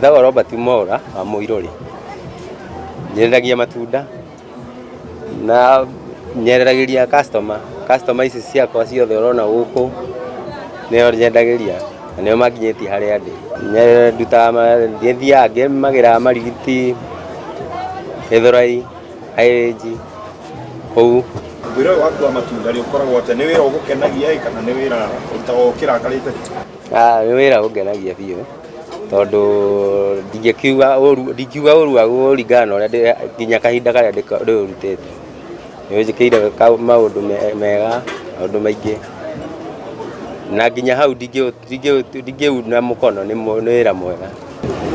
Ndagwa Robert Mwaura wa Muiruri. Nyendagia matunda na nyendagĩria customer ici ciakwa ciothe urona guku nĩo nyendagĩria na nĩo manginyĩtie harĩa ndĩ. Ndutaga thiaga ngĩmagĩra marigiti Gĩthũrai Highrange kũu. Wĩra waku wa matunda rĩ ũkoragwo atĩ nĩ wĩra ũgũkenagia kana nĩ wĩra ũrutagwo kĩrakarĩte? Nĩ wĩra ũngenagia biũ tondũ ndingĩkiuga ũru waguo kũringana na ũrĩa nginya kahinda karĩa ndĩũrutĩte. Nĩnjĩkĩire maũndũ mega, maũndũ maingĩ na nginya hau ndingĩuna mũkono. Nĩ wĩra mwega.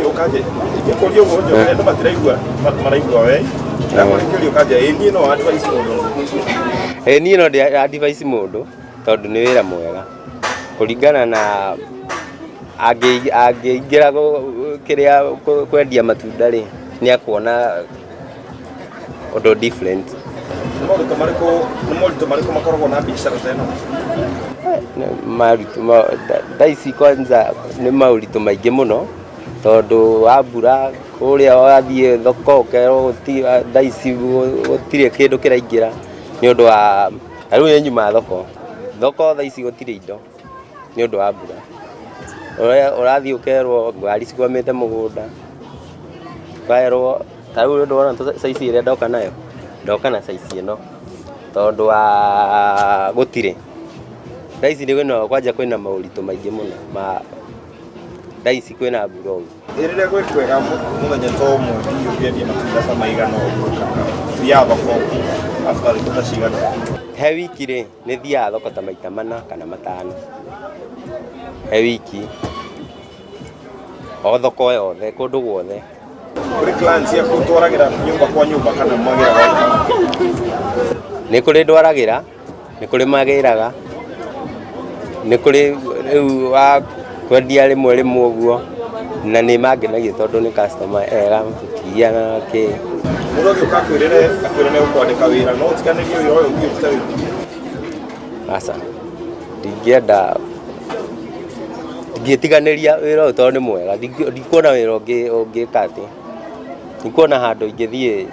Ũkanjĩ ingĩkũria ũguo njoke andũ matiraigua maraigua we na mũrĩkĩrio ũkanjĩ niĩ no advice mũndũ? Niĩ no ndĩ advice mũndũ tondũ nĩ wĩra mwega kũringana na angĩingĩra kĩrĩa kwendia matunda rĩ nĩakuona ũndũ different. Nĩ moritũ marĩkũ makoragwo na biacara ta ĩno? Thaici kwanza nĩ maũritũ maingĩ mũno tondũ wa mbura kũrĩa wathiĩ thoko ũkerwo thaici gũtirĩ kĩndũ kĩraingĩra nĩ ũndũ wa rĩu nĩ nyuma thoko thaici gũtirĩ indo nĩ ũndũ wa mbura. Ũrathiĩ ũkerwo ngari cikwamĩte mũgũnda, ũkerwo ta rĩu ndona caici ĩrĩa ndoka nayo ndoka na caici ĩno tondũ wa gũtirĩ thaici kwanja kwĩna maũritũ maingĩ mũno thaici kwĩna mbura ũguo. Rĩrĩa gwĩ kwega mũthenya ta ũmwe hihi ũngĩendia matunda ta maigana ũguo kana thiaga thoko after thikũ ta cigana? He wiki rĩ nĩ thiaga thoko ta maita 4 kana 5 he wiki o thoko yothe kũndũ guothe. Kũrĩ clients yaku twaragĩra nyũmba kwa nyũmba kana mwagĩra? Nĩ kũrĩ ndwaragĩra, nĩ kũrĩ magĩraga, nĩ kũrĩ rĩu wa kwendia rĩmwe ũguo na nĩ mangenagia tondũ nĩ customer ega tũtigiana kĩ. Mũndũ ũngĩũka akwĩrĩre nĩ ũkwandĩka wĩra no ũtiganĩrie wĩra ũyũ ũngĩ ũrute wĩra? Aca ndingĩenda ngĩtiganĩria wĩra ũyũ tondũ nĩ mwega. Ndikuona wĩra ũngĩka atĩ, ndikuona handũ ingĩthiĩ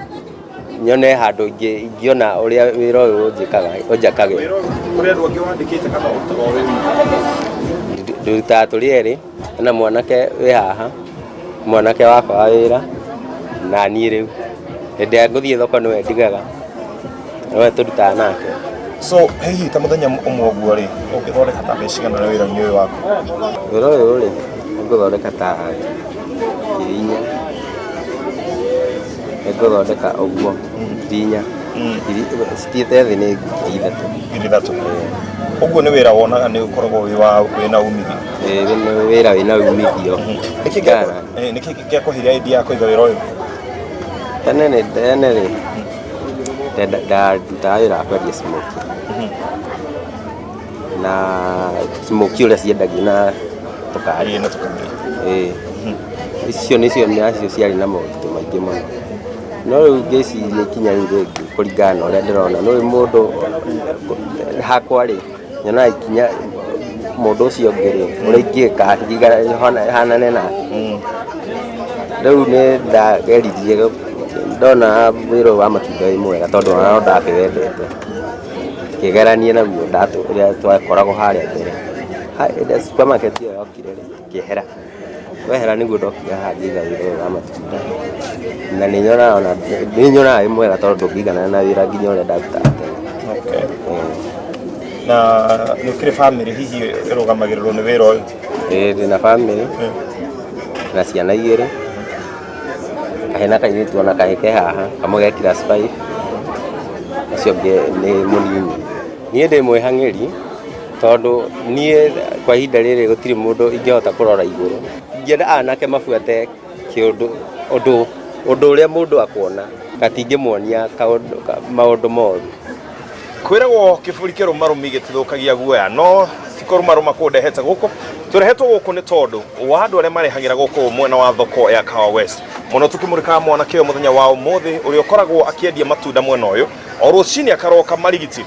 nyone handũ ingĩona ũrĩa wĩra ũyũ ũnjakagĩra. Kũrĩ andũ angĩ wandĩkĩte kana ũrutaga o wĩ wiki? Ndutaga tũrĩ erĩ, hena mwanake wĩ haha, mwanake wakwa wa wĩra na niĩ rĩu hĩndĩ ĩrĩa ngũthiĩ thoko nĩwe ndigaga, nĩwe tũrutaga nake. So hihi ta mũthenya ũmwe ũguo rĩ ũngĩthondeka ta mbeca cigana na wĩra-inĩ ũyũ waku? Wĩra ũyũ rĩ ngũthondeka ta 4,000, ngũthondeka ũguo 4,000 cithiĩte thĩ nĩ 3,000. Ũguo nĩ wĩra wonaga nĩ ũkoragwo wĩna umithio? Nĩ wĩra wĩna umithio. Nĩkĩ gĩakũheire idea ya kũiga wĩra ũyũ? Tene rĩ ndutaga wĩra wa kwendia smoke na smoke ũrĩa ciendagio na tũkari. Icio nĩcio ciarĩ na maũritũ maingĩ mũno no rĩu ngĩciria ikinya rĩu rĩngĩ kũringana na ũrĩa ndĩrona nĩ mũndũ hakwa rĩ nyonaga ikinya mũndũ ũcio ũngĩ rĩ ũrĩa ingĩka hanane nake. Rĩu nĩ ndageririe ndona wĩra wa matunda wĩ mwega tondũ ona no ndakĩwendete kĩgeranie naguo ũrĩa twakoragwo harĩa mbere. Supermarket ĩyo yokire rĩ kĩehera wehera nĩguo ndokire haha ngĩiga wĩra ũyũ wa matunda na nĩ nyonaga wĩ mwega tondũ ndũngĩigana na wĩra nginya ũrĩa ndarutaga tene. Na nĩ ũkĩrĩ family hihi ĩrũgamagĩrĩrwo nĩ wĩra ũyũ? Ndĩna family na ciana 2, kahĩ na kairĩtu ona kahĩ ke haha, kamwe ge class 5 ũcio ũngĩ nĩ mũnini. Niĩ ndĩ mwĩhang'ĩri tondũ niĩ kwa ihinda rĩrĩ gũtirĩ mũndũ ingĩhota kũrora igũrũ. Ingĩenda anake mabuate ũndũ ũrĩa mũndũ akuona gatingĩmuonia maũndũ moru. Kwĩragwo kĩbũri kĩrũmarũmi gĩtithũkagia guoya no ti kũrũmarũma kũndehete gũkũ. Tũrehetwo gũkũ nĩ tondũ wa andũ arĩa marehagĩra gũkũ mwena wa thoko ya Kawa West. Mũno tũkĩmũrĩkaga mwanake ũyũ mũthenya wa ũmũthĩ ũrĩa ũkoragwo akĩendia matunda mwena ũyũ o rũcinĩ akaroka marigiti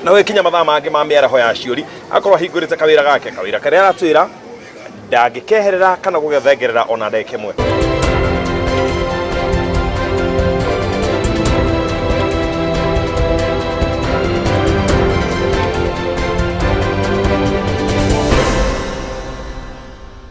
na gũkinya mathaa mangĩ ma mĩaraho ya ciũri akorwo ahingũrĩte kawĩra gake, kawĩra karĩa aratwĩra ndangĩkeherera kana gũgethengerera ona ndagĩka ĩmwe.